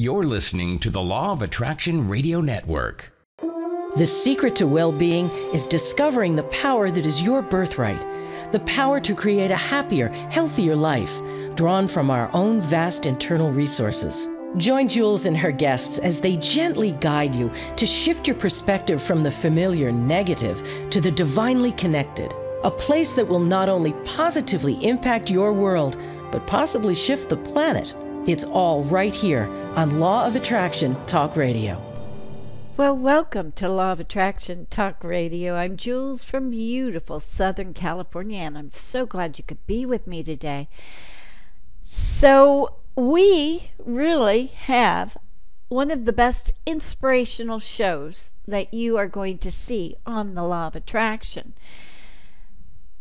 You're listening to the Law of Attraction Radio Network. The secret to well-being is discovering the power that is your birthright, the power to create a happier, healthier life, drawn from our own vast internal resources. Join Jules and her guests as they gently guide you to shift your perspective from the familiar negative to the divinely connected, a place that will not only positively impact your world, but possibly shift the planet. It's all right here on Law of Attraction Talk Radio. Well, welcome to Law of Attraction Talk Radio. I'm Jules from beautiful Southern California, and I'm so glad you could be with me today. So we really have one of the best inspirational shows that you are going to see on the Law of Attraction.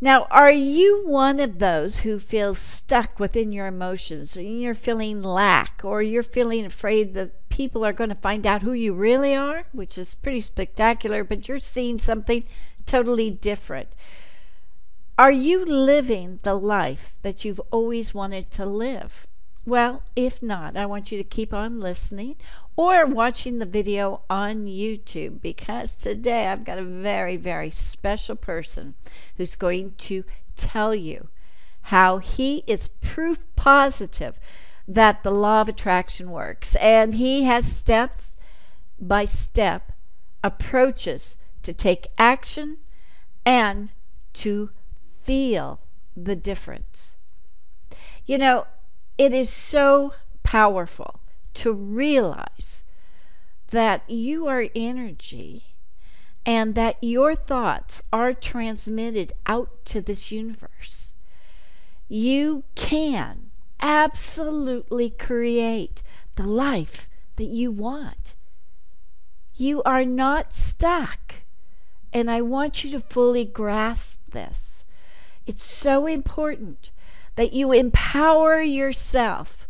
Now, are you one of those who feels stuck within your emotions, and you're feeling lack, or you're feeling afraid that people are going to find out who you really are, which is pretty spectacular, but you're seeing something totally different? Are you living the life that you've always wanted to live? Well, if not, I want you to keep on listening or watching the video on YouTube, because today I've got a very, very special person who's going to tell you how he is proof positive that the law of attraction works. And he has step-by-step approaches to take action and to feel the difference. You know, it is so powerful to realize that you are energy and that your thoughts are transmitted out to this universe. You can absolutely create the life that you want. You are not stuck. And I want you to fully grasp this. It's so important that you empower yourself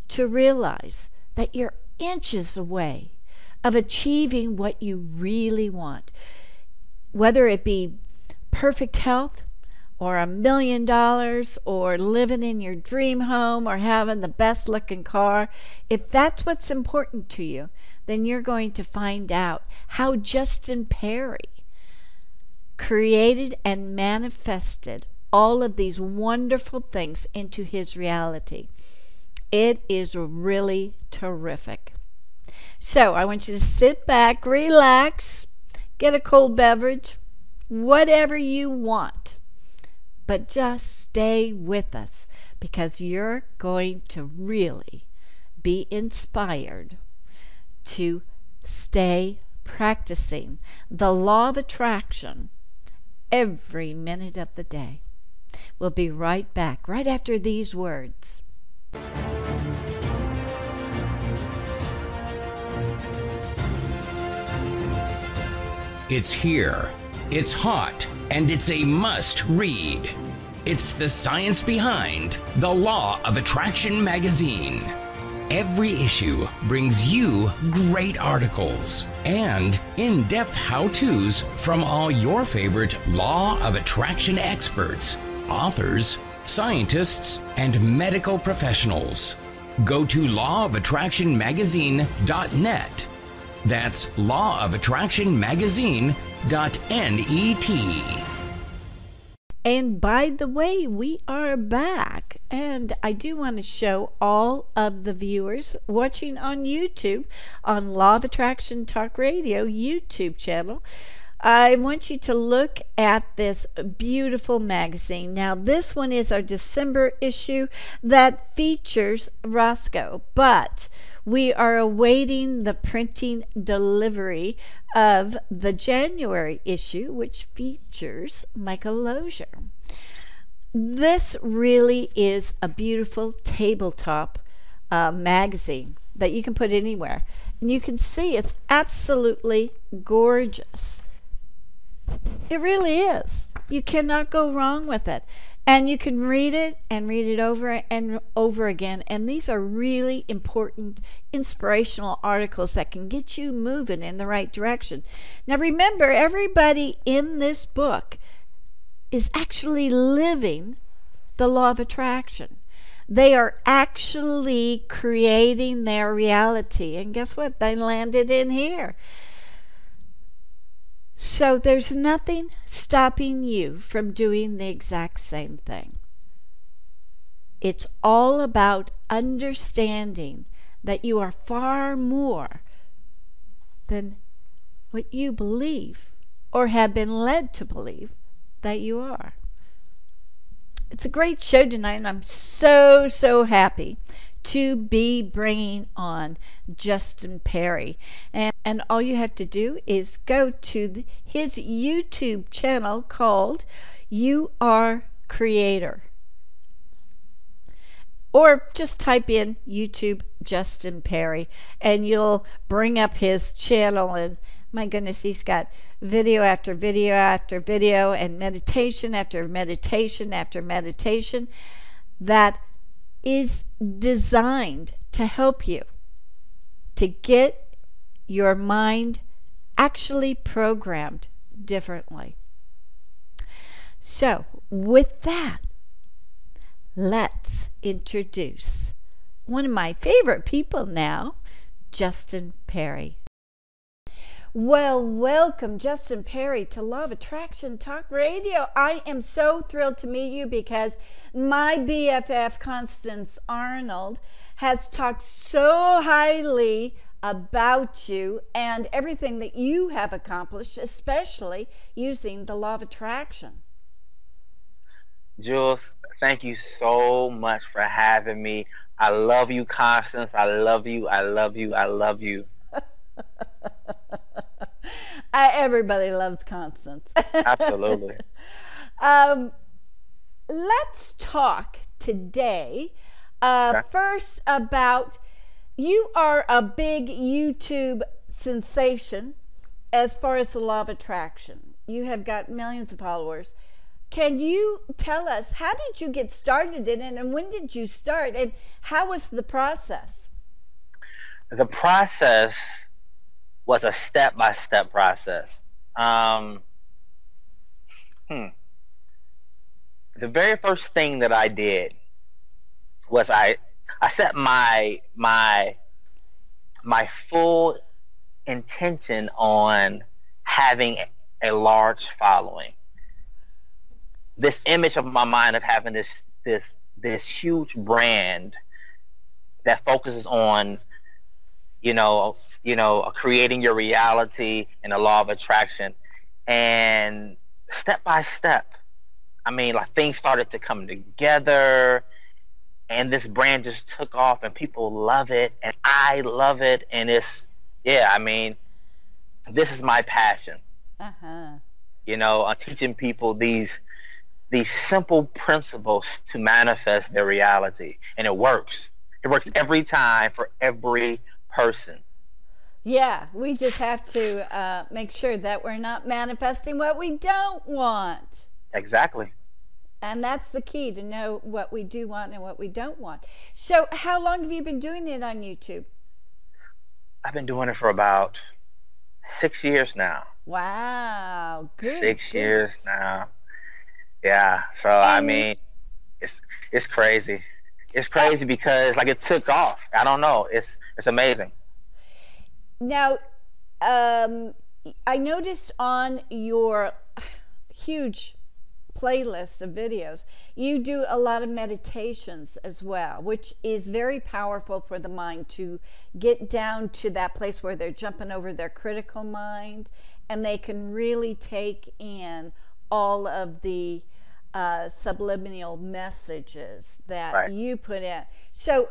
to realize that you're inches away of achieving what you really want. Whether it be perfect health, or $1 million, or living in your dream home, or having the best looking car, if that's what's important to you, then you're going to find out how Justin Perry created and manifested all of these wonderful things into his reality. It is really terrific. So I want you to sit back, relax, get a cold beverage, whatever you want, but just stay with us, because you're going to really be inspired to stay practicing the law of attraction every minute of the day. We'll be right back, right after these words. It's here, it's hot, and it's a must-read. It's the science behind the Law of Attraction magazine. Every issue brings you great articles and in-depth how-tos from all your favorite Law of Attraction experts, authors, scientists, and medical professionals. Go to lawofattractionmagazine.net. That's lawofattractionmagazine.net. And by the way, we are back, and I do want to show all of the viewers watching on YouTube, on Law of Attraction Talk Radio YouTube channel, I want you to look at this beautiful magazine. Now, this one is our December issue that features Roscoe, but we are awaiting the printing delivery of the January issue, which features Michael Lozier. This really is a beautiful tabletop magazine that you can put anywhere. And you can see it's absolutely gorgeous. It really is. You cannot go wrong with it. And you can read it and read it over and over again. And these are really important, inspirational articles that can get you moving in the right direction. Now remember, everybody in this book is actually living the law of attraction. They are actually creating their reality. And guess what? They landed in here. So there's nothing stopping you from doing the exact same thing. It's all about understanding that you are far more than what you believe or have been led to believe that you are. It's a great show tonight, and I'm so happy to be bringing on Justin Perry. And all you have to do is go to his YouTube channel called You Are Creator. Or just type in YouTube Justin Perry, and you'll bring up his channel. And my goodness, he's got video after video after video, and meditation after meditation after meditation that is designed to help you to get your mind actually programmed differently. So, with that, let's introduce one of my favorite people now, Justin Perry. Well, welcome, Justin Perry, to Law of Attraction Talk Radio. I am so thrilled to meet you because my BFF, Constance Arnold, has talked so highly about you and everything that you have accomplished, especially using the Law of Attraction. Jules, thank you so much for having me. I love you, Constance. I love you. I love you. I love you. Everybody loves Constance. Absolutely. Let's talk today Okay. first about, you are a big YouTube sensation as far as the Law of Attraction. You have got millions of followers. Can you tell us, how did you get started in it, and when did you start, and how was the process? The process was a step-by-step process. The very first thing that I did was I set my full intention on having a large following. This image of my mind of having this huge brand that focuses on creating your reality and the law of attraction. And step by step, I mean, like, things started to come together, and this brand just took off, and people love it, and I love it, and this is my passion. Teaching people these simple principles to manifest their reality, and it works. It works every time for every person. Yeah, we just have to make sure that we're not manifesting what we don't want. Exactly. And that's the key, to know what we do want and what we don't want. So how long have you been doing it on YouTube? I've been doing it for about 6 years now. Wow, good. 6 years now. Yeah. So it's crazy. It's crazy because, like, it took off. I don't know. It's amazing. Now, I noticed on your huge playlist of videos, you do a lot of meditations as well, which is very powerful for the mind to get down to that place where they're jumping over their critical mind, and they can really take in all of the subliminal messages that you put in. So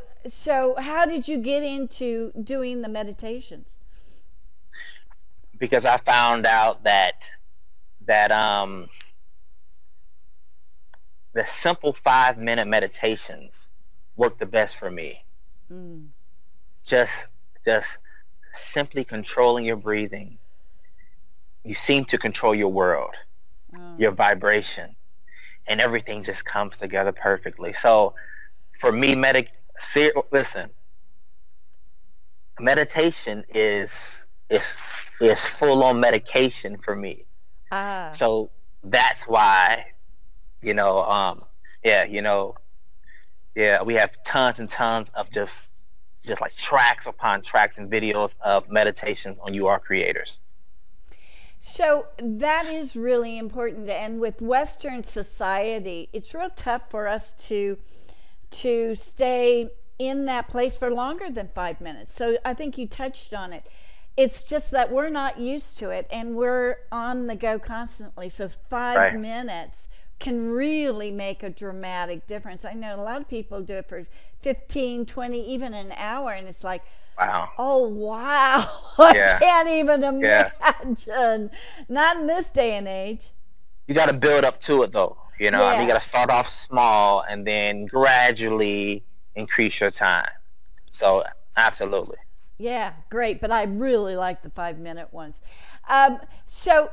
how did you get into doing the meditations? Because I found out that the simple 5-minute meditations work the best for me. Just simply controlling your breathing. You seem to control your world, your vibration, and everything just comes together perfectly. So for me, meditation is full-on medication for me. So that's why, Yeah, we have tons and tons of just like tracks upon tracks and videos of meditations on You Are Creators. So that is really important. And with Western society, it's real tough for us to stay in that place for longer than 5 minutes. So I think you touched on it. It's just that we're not used to it, and we're on the go constantly. So 5 minutes can really make a dramatic difference. I know a lot of people do it for 15, 20, even an hour, and it's like, wow. Oh, wow. I can't even imagine. Yeah. Not in this day and age. You got to build up to it, though. You know, I mean, you got to start off small and then gradually increase your time. So, absolutely. Yeah, great. But I really like the 5-minute ones. So,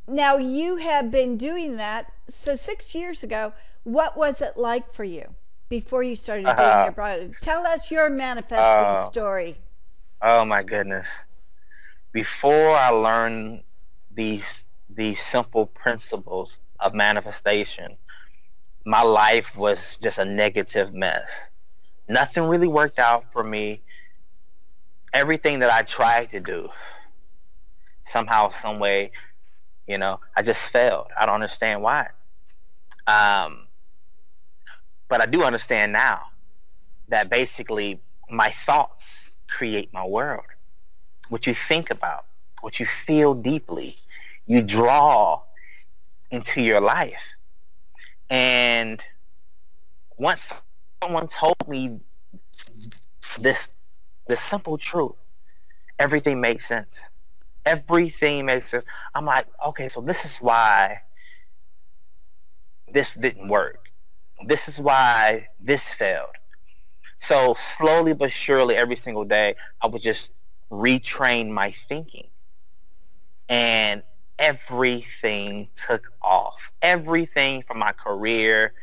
now you have been doing that. So, 6 years ago, what was it like for you before you started doing your project? Tell us your manifesting story. Oh, my goodness. Before I learned these simple principles of manifestation, my life was just a negative mess. Nothing really worked out for me. Everything that I tried to do, somehow, some way, you know, I just failed. I don't understand why. But I do understand now that basically my thoughts create my world. What you think about, what you feel deeply, you draw into your life. And once someone told me this simple truth, everything makes sense. Everything makes sense. I'm like, okay, so this is why this didn't work. This is why this failed. So slowly but surely, every single day, I would just retrain my thinking. And everything took off. Everything from my career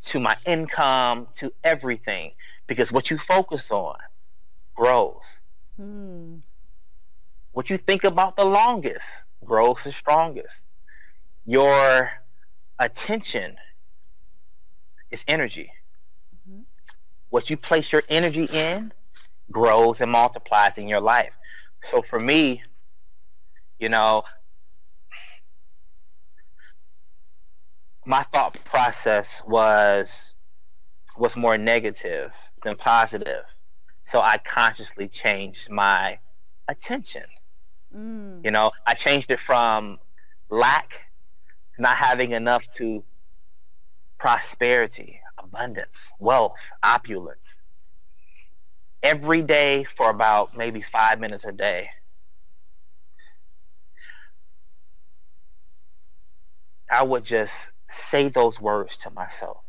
to my income to everything. Because what you focus on grows. What you think about the longest grows the strongest. Your attention is energy. What you place your energy in grows and multiplies in your life. So for me, you know, my thought process was more negative than positive. So I consciously changed my attention. You know, I changed it from lack, not having enough, to prosperity, abundance, wealth, opulence. Every day for about maybe 5 minutes a day, I would just say those words to myself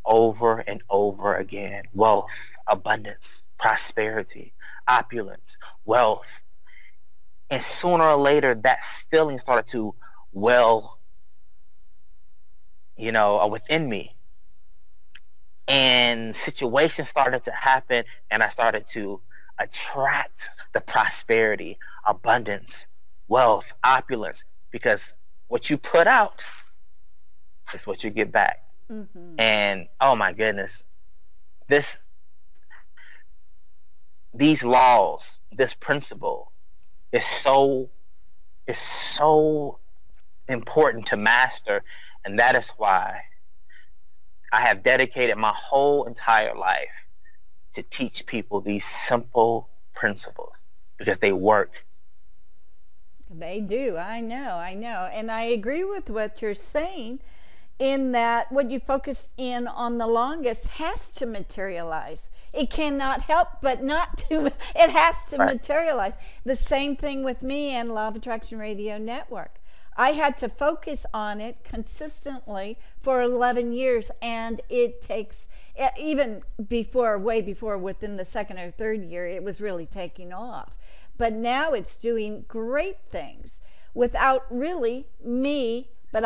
over and over again. Wealth, abundance, prosperity, opulence, wealth. And sooner or later, that feeling started to well, you know, within me. And situations started to happen, and I started to attract the prosperity, abundance, wealth, opulence, because what you put out is what you get back. And oh my goodness, these laws, this principle is so important to master, and that is why I have dedicated my whole entire life to teach people these simple principles, because they work. They do. I know. And I agree with what you're saying, in that what you focus in on the longest has to materialize. It cannot help but not to. It has to materialize. The same thing with me and Law of Attraction Radio Network. I had to focus on it consistently for 11 years, and it takes, even before, way before, within the second or third year, it was really taking off. But now it's doing great things without really me, but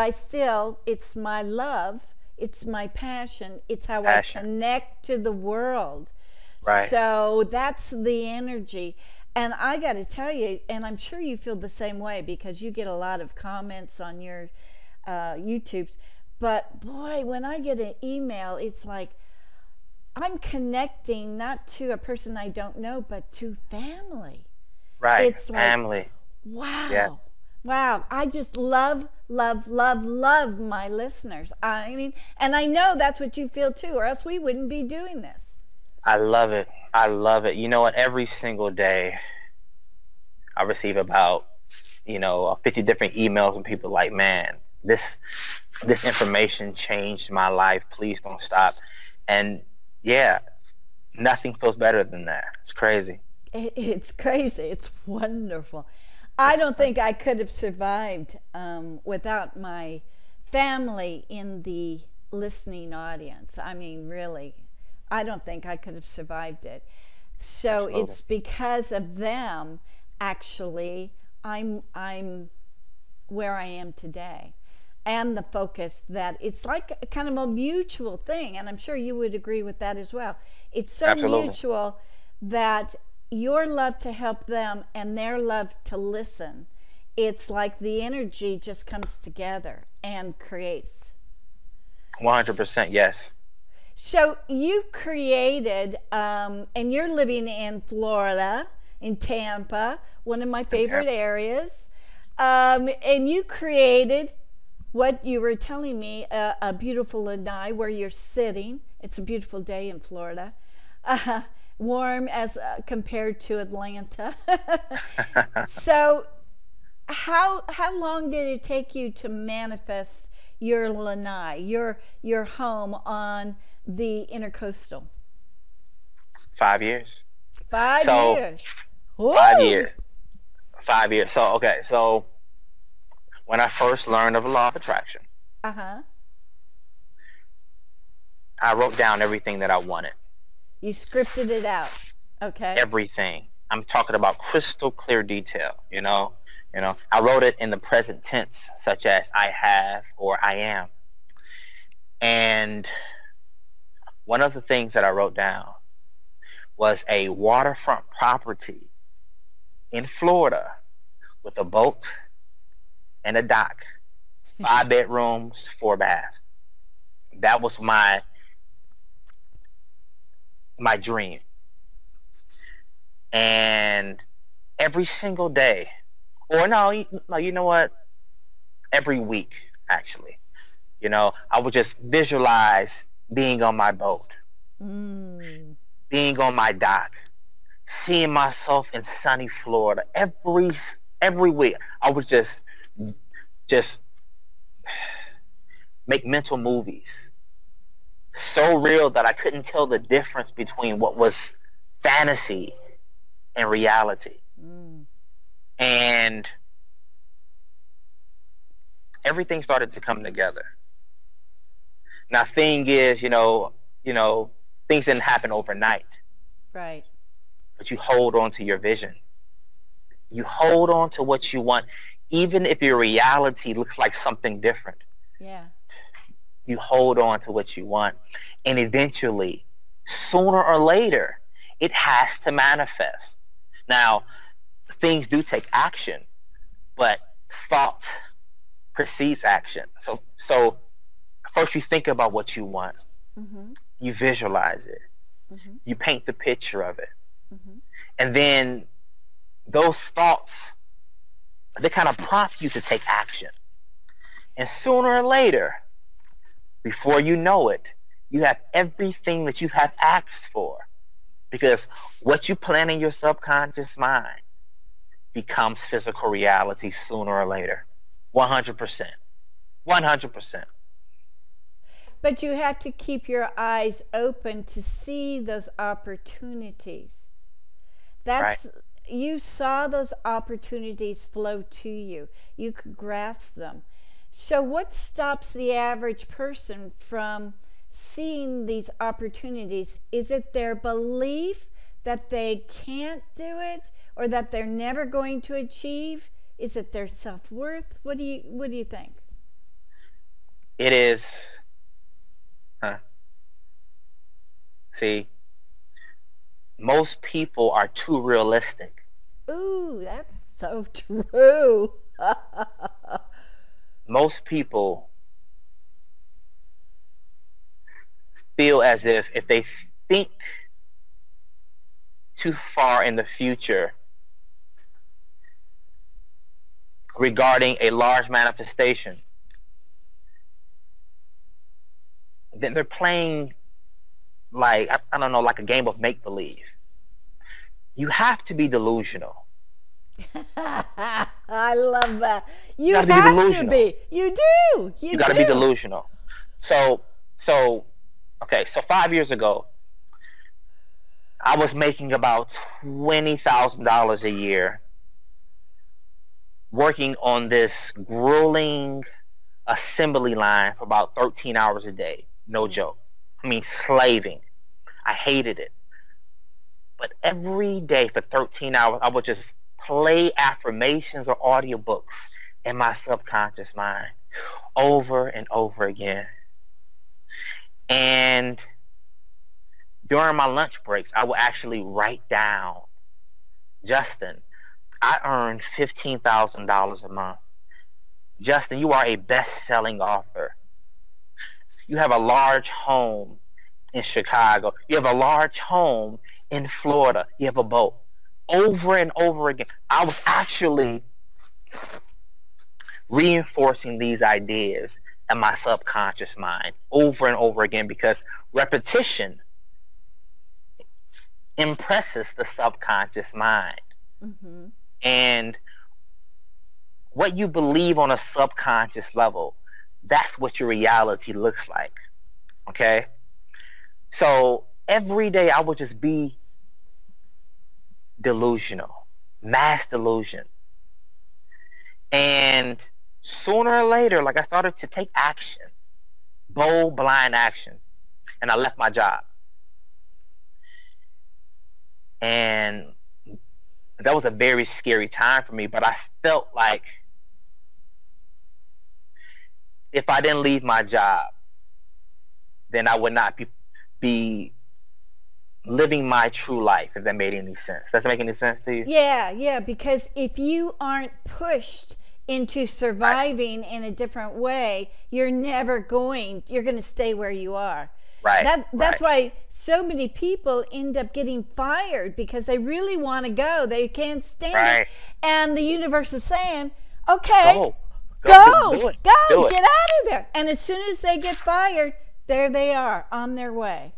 it's my love, it's my passion, it's how I connect to the world. Right. So that's the energy. And I got to tell you, and I'm sure you feel the same way, because you get a lot of comments on your YouTubes, but boy, when I get an email, it's like, I'm connecting not to a person I don't know, but to family. Right. It's like, Family. wow. Yeah. Wow. I just love, love, love, love my listeners. I mean, and I know that's what you feel too, or else we wouldn't be doing this. I love it. I love it. You know what? Every single day I receive about, 50 different emails from people like, man, this information changed my life. Please don't stop. And yeah, nothing feels better than that. It's crazy. It's crazy. It's wonderful. I don't think I could have survived without my family in the listening audience. I mean, really, I don't think I could have survived it. So Absolutely. It's because of them, actually, I'm where I am today. And the focus that it's like a kind of a mutual thing. And I'm sure you would agree with that as well. It's so Absolutely. mutual that your love to help them and their love to listen, it's like the energy just comes together and creates. 100%, yes. So you created, and you're living in Florida, in Tampa, one of my favorite areas, and you created what you were telling me, a beautiful lanai where you're sitting. It's a beautiful day in Florida. Warm as compared to Atlanta. So how long did it take you to manifest your lanai, your home on the Intercoastal? 5 years. 5 years. Woo! 5 years. 5 years. So, okay. So when I first learned of the law of attraction, Uh-huh. I wrote down everything that I wanted. You scripted it out. Okay. Everything. I'm talking about crystal clear detail, I wrote it in the present tense, such as I have or I am. And one of the things that I wrote down was a waterfront property in Florida with a boat and a dock, 5 bedrooms, 4 baths. That was my dream. And every single day, or no, you know what? Every week, actually, I would just visualize being on my boat, being on my dock, seeing myself in sunny Florida. Every week, I would just make mental movies so real that I couldn't tell the difference between what was fantasy and reality. And everything started to come together. Now, thing is, things didn't happen overnight. Right. But you hold on to your vision. You hold on to what you want, even if your reality looks like something different. Yeah. You hold on to what you want. And eventually, sooner or later, it has to manifest. Now, things do take action, but thought precedes action. So first you think about what you want. You visualize it. You paint the picture of it. And then those thoughts, they kind of prompt you to take action. And sooner or later, before you know it, you have everything that you have asked for. Because what you plan in your subconscious mind becomes physical reality sooner or later. 100%. 100%. But you have to keep your eyes open to see those opportunities. That's right. You saw those opportunities flow to you. You could grasp them. So what stops the average person from seeing these opportunities? Is it their belief that they can't do it or that they're never going to achieve? Is it their self-worth? What do you think? It is. See, most people are too realistic. Ooh, that's so true. Most people feel as if they think too far in the future regarding a large manifestation, then they're playing like, I don't know, like a game of make-believe. You have to be delusional. I love that. You gotta have be delusional. to be. You do. You got to be delusional. So 5 years ago, I was making about $20,000 a year working on this grueling assembly line for about 13 hours a day. No joke. I mean, slaving. I hated it. But every day for 13 hours, I would just play affirmations or audiobooks in my subconscious mind over and over again. And during my lunch breaks, I would actually write down, Justin, I earned $15,000 a month. Justin, you are a best-selling author. You have a large home in Chicago. You have a large home in Florida. You have a boat. Over and over again. I was actually reinforcing these ideas in my subconscious mind over and over again, because repetition impresses the subconscious mind. Mm-hmm. And what you believe on a subconscious level, that's what your reality looks like. Okay? So every day I would just be delusional, mass delusion. And sooner or later, like, I started to take action, bold, blind action, and I left my job. And that was a very scary time for me, but I felt like if I didn't leave my job, then I would not be living my true life, if that made any sense. Does that make any sense to you? Yeah, because if you aren't pushed into surviving in a different way, you're going to stay where you are. Right. That's why so many people end up getting fired, because they really want to go. They can't stand it. And the universe is saying, okay, go, get out of there. And as soon as they get fired, there they are on their way.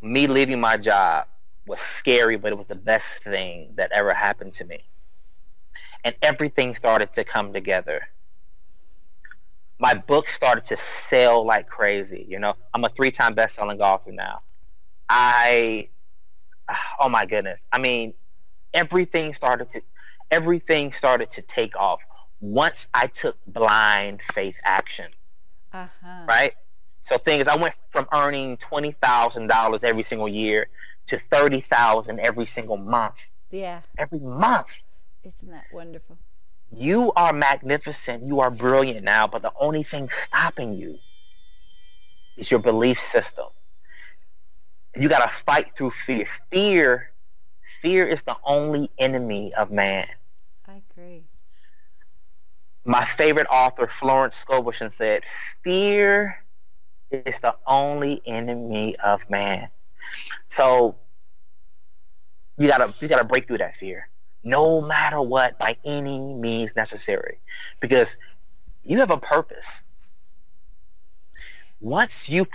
Me leaving my job was scary, but it was the best thing that ever happened to me. And everything started to come together. My book started to sell like crazy. You know, I'm a 3-time best-selling author now. Oh my goodness. I mean, everything started to take off once I took blind faith action. Uh-huh. Right? So thing is, I went from earning $20,000 every single year to $30,000 every single month. Yeah. Every month. Isn't that wonderful? You are magnificent. You are brilliant now, but the only thing stopping you is your belief system. You got to fight through fear. Fear is the only enemy of man. I agree. My favorite author, Florence Scovel, said, fear is the only enemy of man. So you gotta break through that fear, no matter what, by any means necessary, because you have a purpose. Once you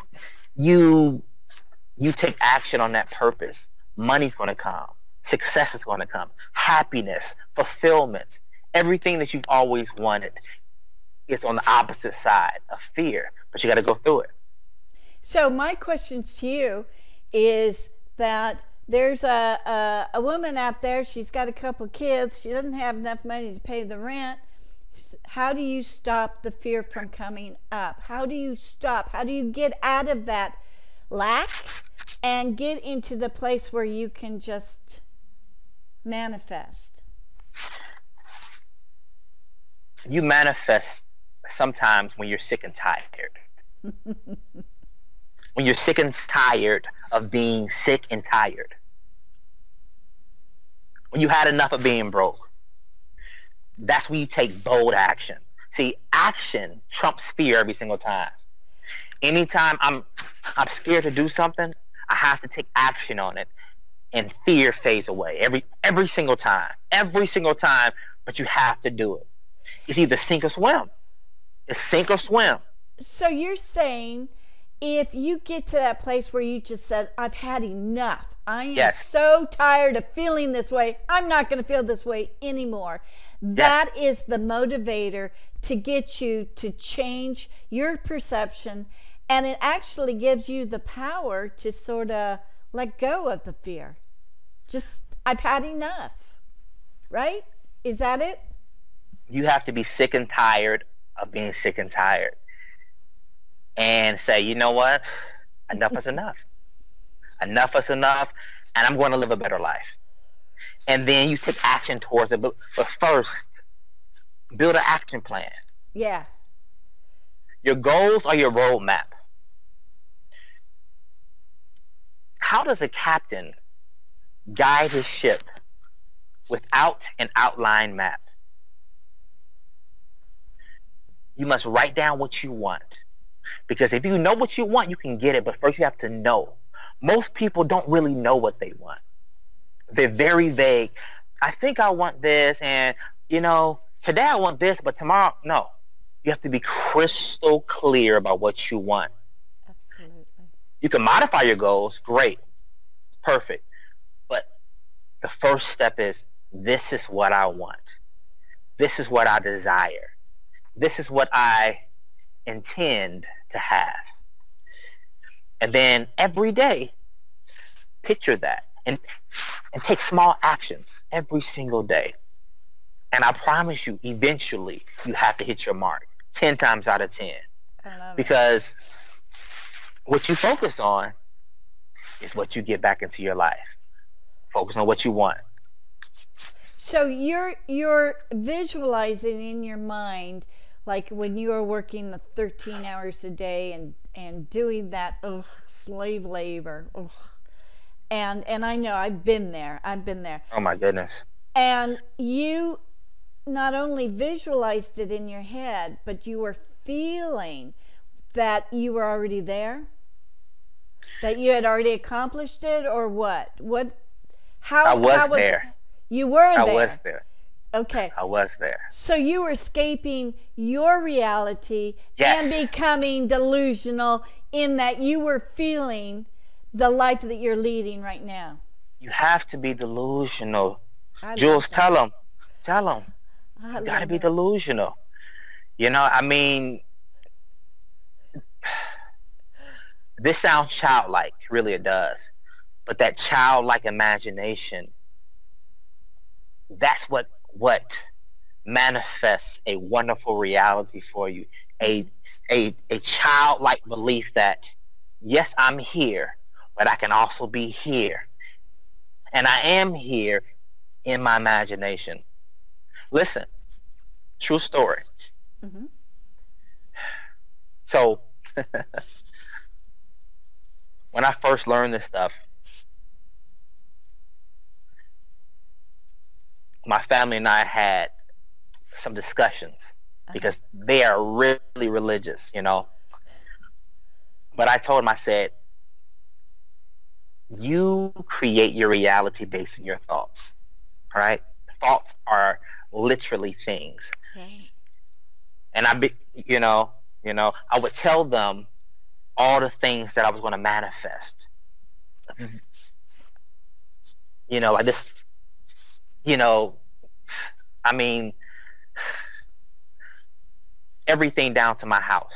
take action on that purpose, money's going to come, success is going to come, happiness, fulfillment, everything that you've always wanted is on the opposite side of fear, but you got to go through it. So my question to you is that there's a woman out there, she's got a couple kids, she doesn't have enough money to pay the rent. How do you stop the fear from coming up? How do you get out of that lack and get into the place where you can just manifest? You manifest sometimes when you're sick and tired. When you're sick and tired of being sick and tired. When you had enough of being broke. That's when you take bold action. See, action trumps fear every single time. Anytime I'm I'm scared to do something, I have to take action on it, and fear fades away every single time. Every single time, but you have to do it. It's either sink or swim. It's sink or swim. So you're saying if you get to that place where you just said, I've had enough. I am so tired of feeling this way. I'm not going to feel this way anymore. That is the motivator to get you to change your perception. And it actually gives you the power to sort of let go of the fear. Just, I've had enough. Right? Is that it? You have to be sick and tired of being sick and tired. And say, you know what? Enough is enough. Enough is enough, and I'm going to live a better life. And then you take action towards it. But first, build an action plan. Yeah. Your goals are your roadmap. How does a captain guide his ship without an outline map? You must write down what you want. Because if you know what you want, you can get it. But first you have to know. Most people don't really know what they want. They're very vague. I think I want this, and, you know, today I want this, but tomorrow, no. You have to be crystal clear about what you want. Absolutely. You can modify your goals. Great. Perfect. But the first step is, this is what I want. This is what I desire. This is what I intend to have. And then every day, picture that and take small actions every single day. And I promise you, eventually, you have to hit your mark 10 times out of 10. I love because what you focus on is what you get back into your life. Focus on what you want. So you're visualizing in your mind, like when you are working the 13 hours a day and doing that slave labor. And I know I've been there. Oh my goodness. And you not only visualized it in your head, but you were feeling that you were already there? That you had already accomplished it, or what? I was there. You were there. I was there. Okay. I was there. So you were escaping your reality and becoming delusional in that you were feeling the life that you're leading right now. You have to be delusional. Jules, tell them. You got to be delusional. You know, I mean, this sounds childlike. Really, it does. But that childlike imagination, that's what manifests a wonderful reality for you. A childlike belief that, yes, I'm here, but I can also be here. And I am here in my imagination. Listen, true story. Mm-hmm. So, when I first learned this stuff, my family and I had some discussions because they are really religious, you know. But I told them, I said, you create your reality based on your thoughts, all right? Thoughts are literally things. Right. And I would tell them all the things that I was going to manifest. You know, like this, you know, I mean, everything down to my house,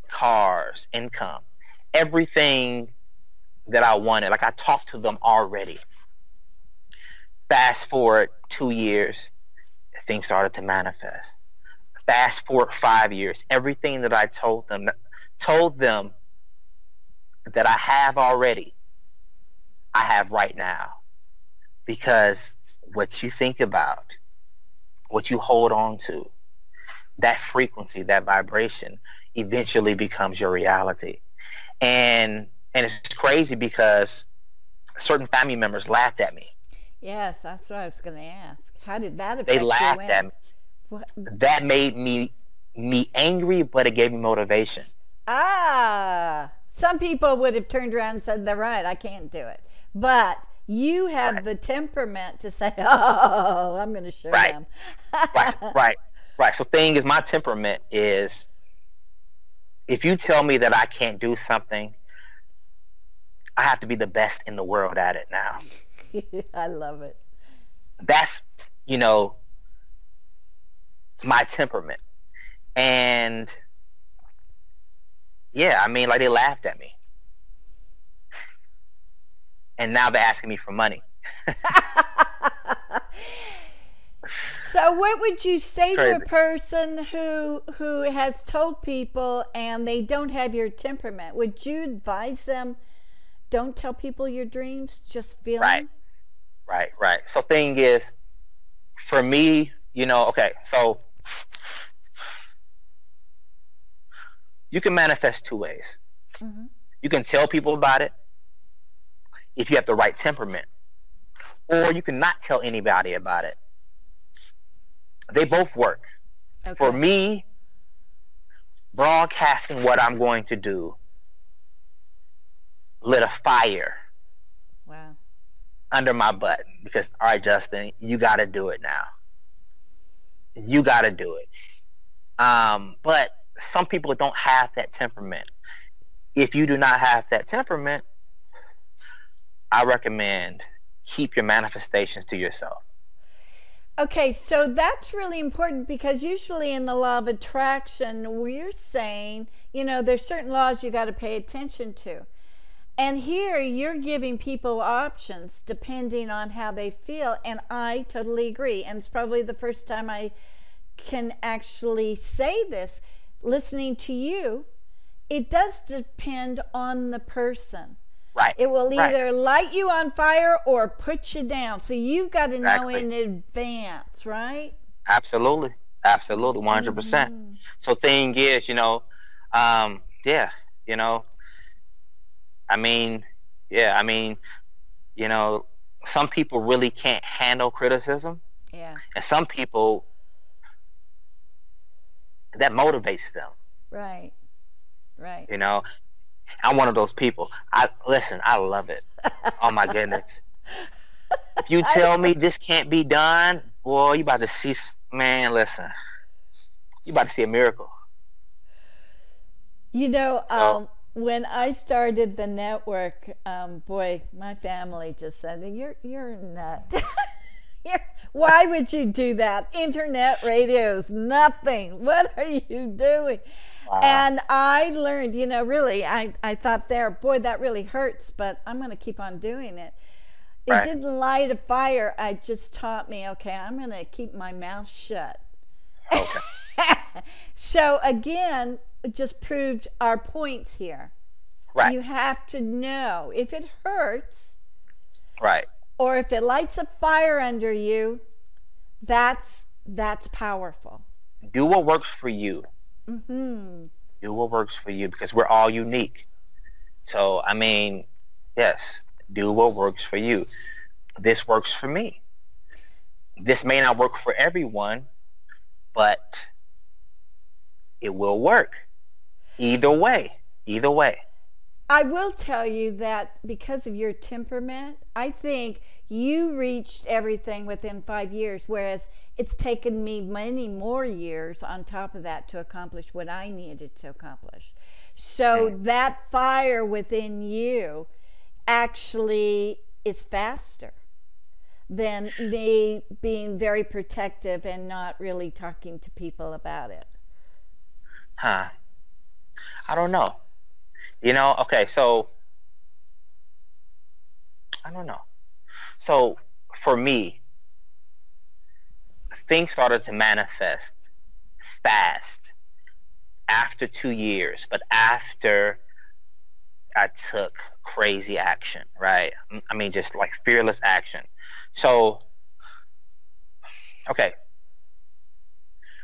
cars, income, everything that I wanted. Like, I talked to them already. Fast forward 2 years, things started to manifest. Fast forward 5 years, everything that I told them that I have already, I have right now. Because what you think about, what you hold on to, that frequency, that vibration, eventually becomes your reality. And it's crazy because certain family members laughed at me. Yes, that's what I was going to ask. How did that affect you? They laughed at me. What? That made me angry, but it gave me motivation. Some people would have turned around and said, they're right, I can't do it. But you have the temperament to say, oh, I'm going to show them. Right. So thing is, my temperament is, if you tell me that I can't do something, I have to be the best in the world at it now. I love it. That's, my temperament. And yeah, I mean, like, they laughed at me. And now they're asking me for money. So what would you say to a person who has told people and they don't have your temperament? Would you advise them, don't tell people your dreams, just feel them? Right. So thing is, for me, okay, so you can manifest two ways. Mm-hmm. You can tell people about it if you have the right temperament, or you can not tell anybody about it. They both work. Okay. For me, broadcasting what I'm going to do lit a fire under my butt, because, all right, Justin, you got to do it now. You got to do it. But some people don't have that temperament. If you do not have that temperament, I recommend keep your manifestations to yourself. Okay, so that's really important, because usually in the law of attraction, we're saying, there's certain laws you got to pay attention to. And here you're giving people options depending on how they feel. And I totally agree. And it's probably the first time I can actually say this. Listening to you, it does depend on the person. Right. It will either light you on fire or put you down. So you've got to know in advance, right? Absolutely. 100%. Mm-hmm. So thing is, some people really can't handle criticism. Yeah. And some people, that motivates them. Right. I'm one of those people. I love it. Oh my goodness. If you tell me this can't be done, boy, you about to see, man, listen. You about to see a miracle. When I started the network, boy, my family just said, you're a nut. Why would you do that? Internet radio's nothing. What are you doing? Wow. And I learned, really, I thought boy, that really hurts, but I'm going to keep on doing it. It didn't light a fire. It just taught me, okay, I'm going to keep my mouth shut. Okay. So again, it just proved our points here. Right. You have to know if it hurts. Right. Or if it lights a fire under you, that's powerful. Do what works for you. Mm-hmm. Do what works for you, because we're all unique. So, yes, do what works for you. This works for me. This may not work for everyone, but it will work. Either way. I will tell you that because of your temperament, I think you reached everything within 5 years, whereas it's taken me many more years on top of that to accomplish what I needed to accomplish. So that fire within you actually is faster than me being very protective and not really talking to people about it. I don't know. Okay, so I don't know. So for me, things started to manifest fast after 2 years, but after I took crazy action, right? Just like fearless action. So, okay,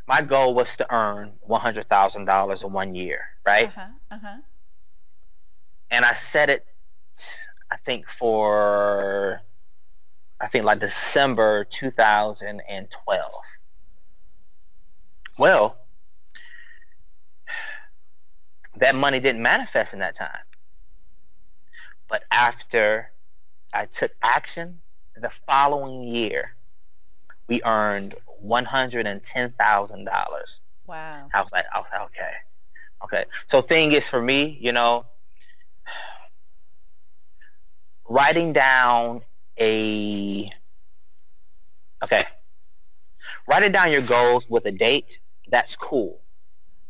my goal was to earn $100,000 in 1 year, right? And I set it, like December 2012. Well, that money didn't manifest in that time. But after I took action, the following year, we earned $110,000. Wow. I was like, okay. Okay. So thing is, for me, you know, writing down writing down your goals with a date, that's cool.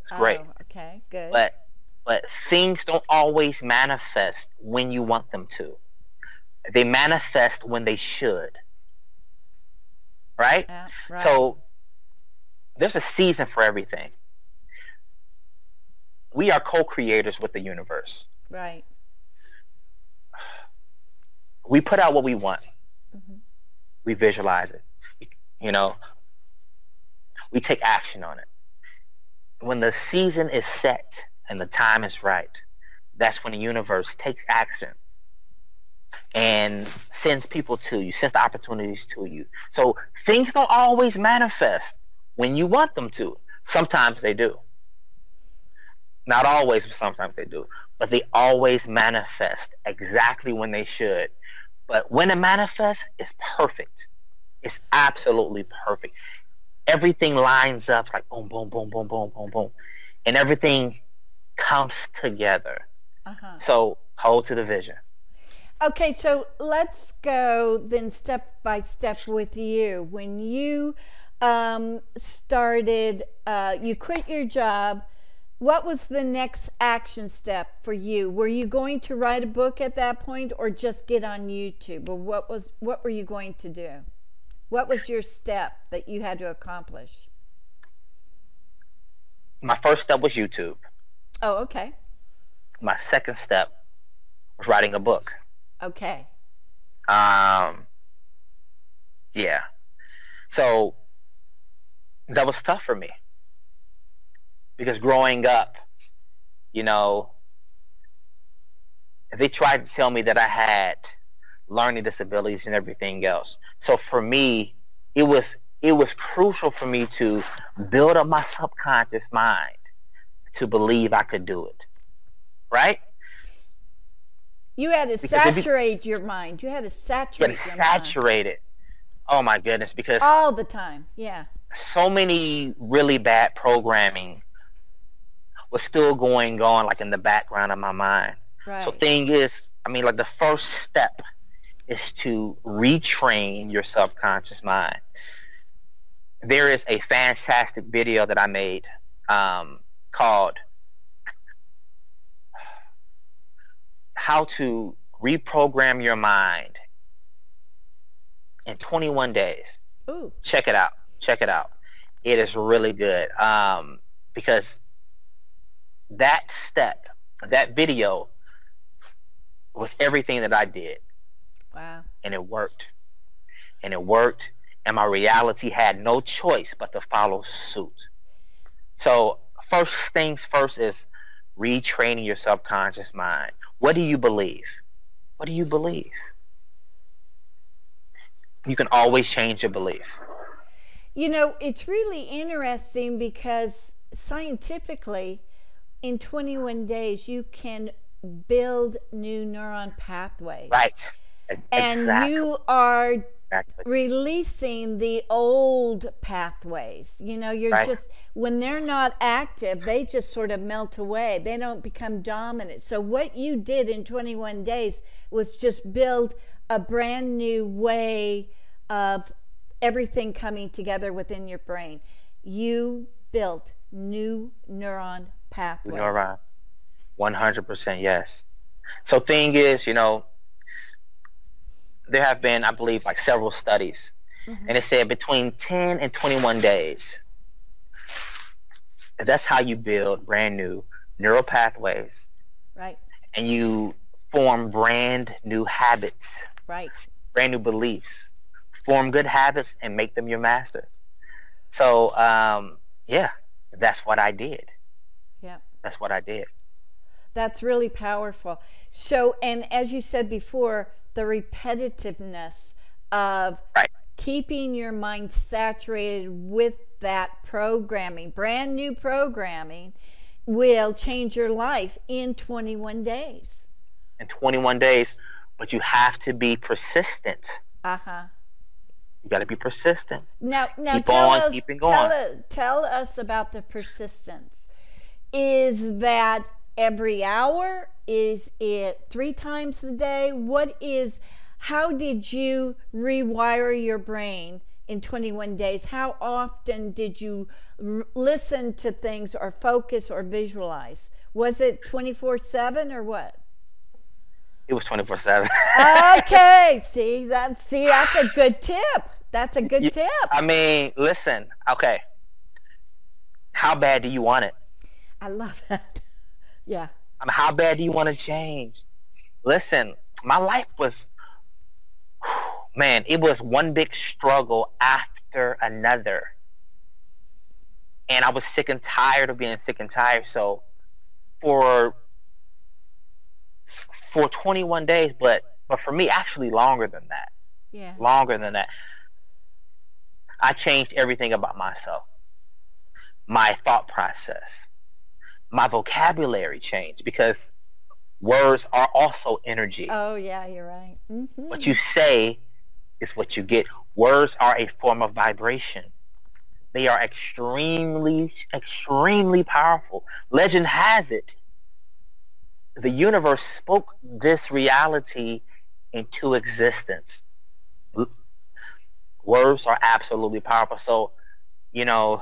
It's great. Oh, okay, good. But things don't always manifest when you want them to. They manifest when they should. Right? Yeah, right. So there's a season for everything. We are co-creators with the universe. Right. We put out what we want. We visualize it. You know, we take action on it. When the season is set and the time is right, that's when the universe takes action and sends people to you, sends the opportunities to you. So things don't always manifest when you want them to. Sometimes they do. Not always, but sometimes they do. But they always manifest exactly when they should. But when it manifests, it's perfect. It's absolutely perfect. Everything lines up. It's like boom, boom, boom, boom, boom, boom, boom. And everything comes together. So hold to the vision. Okay, so let's go then step by step with you. When you started, you quit your job, what was the next action step for you? Were you going to write a book at that point, or just get on YouTube? Or what were you going to do? What was your step that you had to accomplish? My first step was YouTube. Oh, okay. My second step was writing a book. Okay. Yeah. So that was tough for me. Because growing up, you know, they tried to tell me that I had learning disabilities and everything else. So for me, it was crucial for me to build up my subconscious mind to believe I could do it. Right? You had to saturate your mind. You had to saturate your saturate it. Oh my goodness, because all the time. Yeah. So many really bad programming was still going on, like in the background of my mind. Right. So thing is, I mean, like the first step is to retrain your subconscious mind. There is a fantastic video that I made called How to Reprogram Your Mind in 21 Days. Ooh. Check it out. Check it out. It is really good because that step, that video was everything that I did. Wow. And it worked. And it worked. And my reality had no choice but to follow suit. So first things first is retraining your subconscious mind. What do you believe? What do you believe? You can always change your belief. You know, it's really interesting because scientifically, in 21 days, you can build new neuron pathways. Right. And you are releasing the old pathways. You know, you're just, when they're not active, they just sort of melt away. They don't become dominant. So what you did in 21 days was just build a brand new way of everything coming together within your brain. You built new neuron pathways. Neuron. 100%, yes. So thing is, you know, there have been, I believe, like several studies. And it said between 10 and 21 days, that's how you build brand new neural pathways. Right. And you form brand new habits. Right. Brand new beliefs. Form good habits and make them your masters. So, yeah, that's what I did. Yeah. That's what I did. That's really powerful. So, and as you said before, the repetitiveness of keeping your mind saturated with that programming, brand new programming, will change your life in 21 days. in 21 days, but you have to be persistent. Uh-huh. You got to be persistent. Now Keep tell on us, keeping going. tell us about the persistence. Is that every hour? Is it 3 times a day? How did you rewire your brain in 21 days? How often did you listen to things or focus or visualize? Was it 24/7 or what? It was 24/7. Okay, see that's a good tip. That's a good tip. I mean, listen, okay. How bad do you want it? I love that. Yeah. I mean, how bad do you want to change? Listen, my life was, man, it was one big struggle after another. And I was sick and tired of being sick and tired. So for 21 days, but for me, actually longer than that. Yeah. Longer than that. I changed everything about myself. My thought process. My vocabulary changed, because words are also energy. Oh, yeah, you're right. Mm-hmm. What you say is what you get. Words are a form of vibration. They are extremely, extremely powerful. Legend has it, the universe spoke this reality into existence. Words are absolutely powerful. So, you know,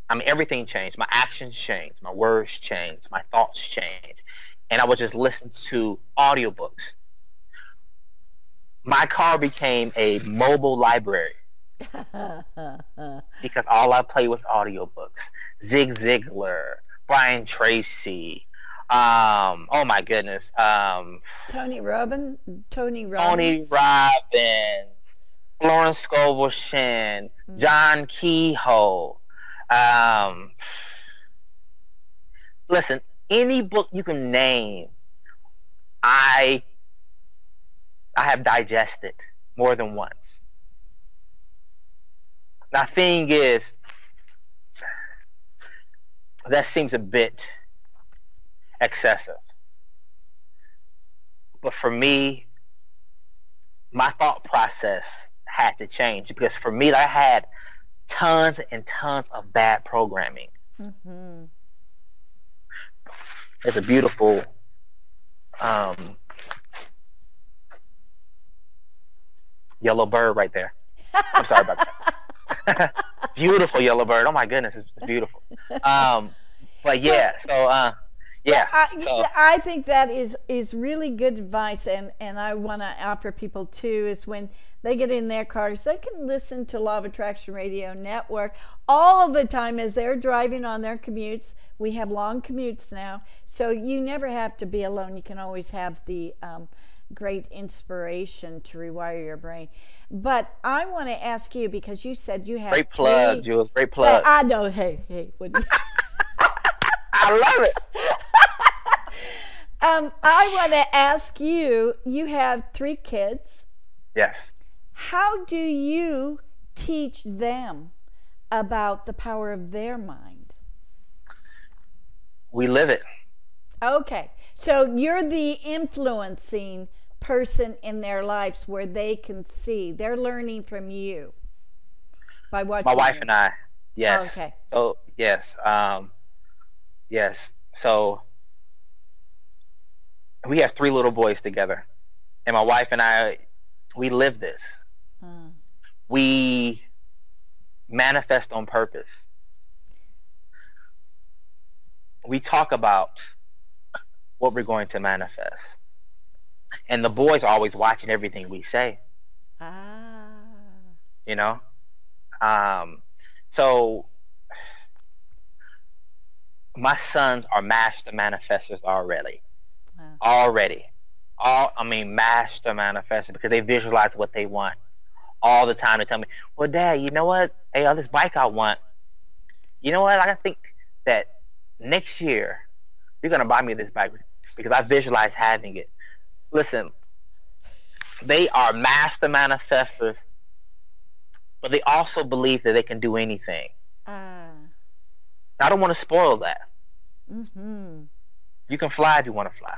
I mean, everything changed. My actions changed. My words changed. My thoughts changed. And I would just listen to audiobooks. My car became a mobile library because all I played was audiobooks. Zig Ziglar, Brian Tracy, oh my goodness, Tony Robbins, Florence Scovel Shinn, John Kehoe. Listen, any book you can name, I have digested more than once. Now, the thing is, that seems a bit excessive. But for me, my thought process had to change, because for me, I had tons and tons of bad programming. Mm-hmm. There's a beautiful yellow bird right there. I'm sorry about that. Beautiful yellow bird. Oh my goodness, it's beautiful. But yeah, so yeah. I think that is really good advice, and I want to offer people too, is when they get in their cars, they can listen to Law of Attraction Radio Network all of the time as they're driving on their commutes. We have long commutes now, so you never have to be alone. You can always have the great inspiration to rewire your brain. But I want to ask you, because you said you have great plug, Jules. Great plug. I know. Hey. I love it. I want to ask you. You have 3 kids. Yes. How do you teach them about the power of their mind? We live it. Okay. So you're the influencing person in their lives, where they can see. They're learning from you by watching. My wife and I. Yes. Oh, okay. So, yes. Yes. So, we have 3 little boys together. And my wife and I, we live this. We manifest on purpose. We talk about what we're going to manifest. And the boys are always watching everything we say. You know? So my sons are master manifestors already. Wow. Master manifestors, because they visualize what they want all the time. They tell me, well, Dad, you know what? Hey, this bike I want. You know what? I think that next year you're going to buy me this bike because I visualize having it. Listen, they are master manifestors, but they also believe that they can do anything. I don't want to spoil that. Mm-hmm. You can fly if you want to fly.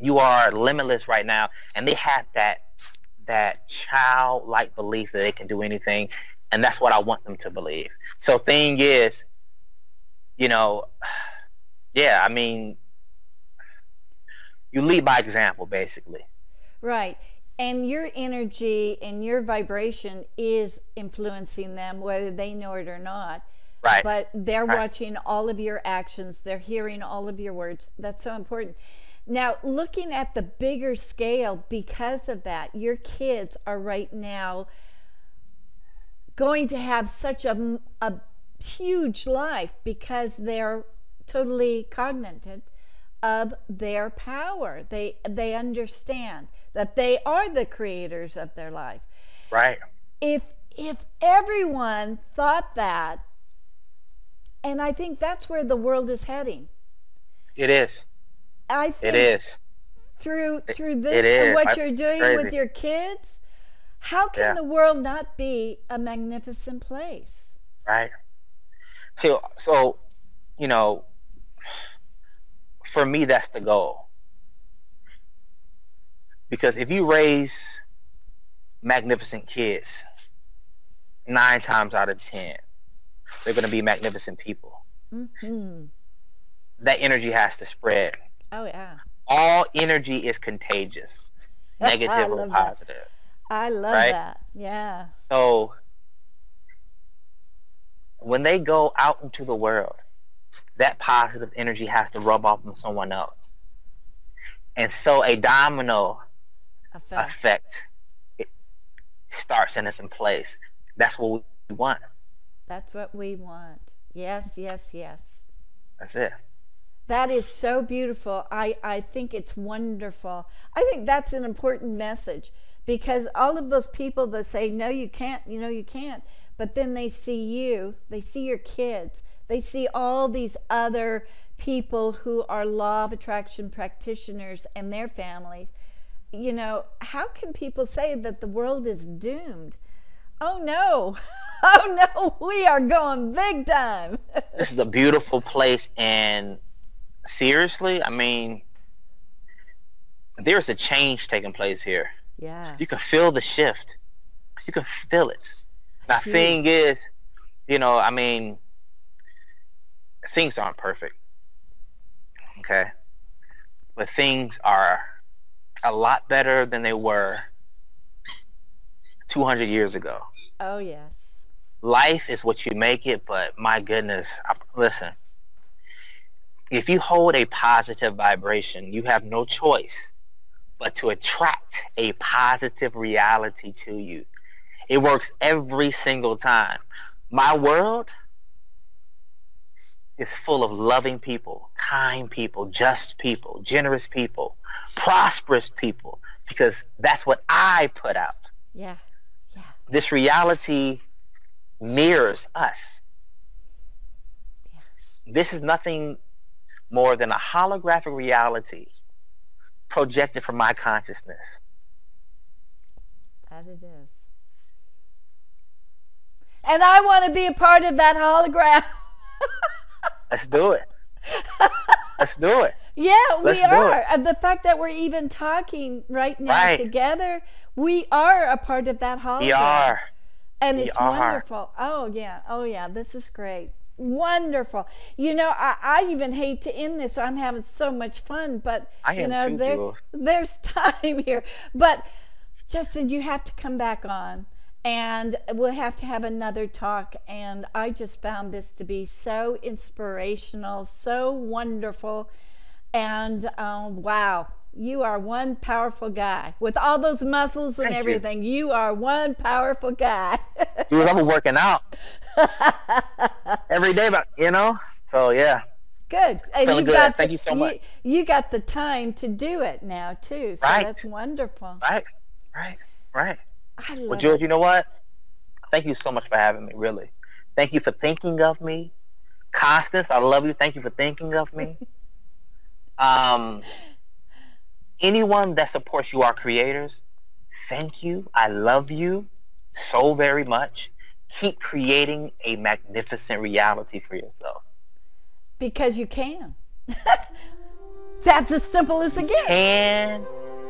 You are limitless right now. And they have that childlike belief that they can do anything. And that's what I want them to believe. So thing is, you know, yeah, I mean, you lead by example, basically. Right. And your energy and your vibration is influencing them, whether they know it or not. Right. But they're watching all of your actions. They're hearing all of your words. That's so important. Now, looking at the bigger scale, because of that, your kids are right now going to have such a huge life because they're totally cognizant of their power. They understand that they are the creators of their life. Right. If everyone thought that, and I think that's where the world is heading. It is. I think it is. Through this is. and what you're doing crazy. with your kids, how can the world not be a magnificent place? Right. So, you know, for me, that's the goal. Because if you raise magnificent kids, 9 times out of 10, they're going to be magnificent people. Mm-hmm. That energy has to spread. Oh, yeah. All energy is contagious, negative or positive. I love that. Yeah. So when they go out into the world, that positive energy has to rub off on someone else. And so a domino effect it starts and it's in place. That's what we want. That's what we want. Yes, yes, yes. That's it. That is so beautiful. I think it's wonderful. I think that's an important message, because all of those people that say, no, you can't, you can't, but then they see you, they see your kids, they see all these other people who are law of attraction practitioners and their families. How can people say that the world is doomed? Oh no, oh no, we are going big time. This is a beautiful place, and seriously, I mean, there's a change taking place here. Yeah. You can feel the shift. You can feel it. Now, thing is, I mean, things aren't perfect. Okay? But things are a lot better than they were 200 years ago. Oh, yes. Life is what you make it, but my goodness, listen. If you hold a positive vibration, you have no choice but to attract a positive reality to you. It works every single time. My world is full of loving people, kind people, just people, generous people, prosperous people, because that's what I put out. Yeah, yeah. This reality mirrors us. Yeah. This is nothing more than a holographic reality projected from my consciousness. That it is. And I want to be a part of that hologram. Let's do it. Let's do it. Yeah, we are. The fact that we're even talking right now together, we are a part of that hologram. We are. And it's wonderful. Oh, yeah. Oh, yeah. This is great. Wonderful. I even hate to end this. I'm having so much fun, but there's time here. But Justin, you have to come back on, and we'll have to have another talk. And I just found this to be so inspirational, so wonderful, and wow, you are one powerful guy with all those muscles and everything. You are one powerful guy. Dude, I'm working out every day, but so yeah. Good. And feeling good. Thank you so much. You got the time to do it now too, so that's wonderful. Right. I love well, George, you know what? Thank you so much for having me. Really, thank you for thinking of me. Constance, I love you. Thank you for thinking of me. Anyone that supports You Are Creators, thank you. I love you so very much. Keep creating a magnificent reality for yourself. Because you can. That's as simple as it gets. Can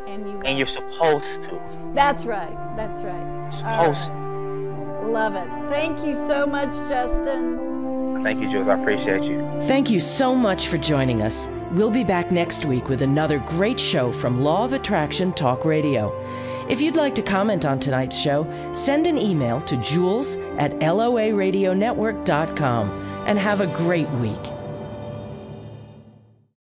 And you're supposed to. That's right. That's right. Supposed to. Love it. Thank you so much, Justin. Thank you, Jules. I appreciate you. Thank you so much for joining us. We'll be back next week with another great show from Law of Attraction Talk Radio. If you'd like to comment on tonight's show, send an email to jules@loaradionetwork.com and have a great week.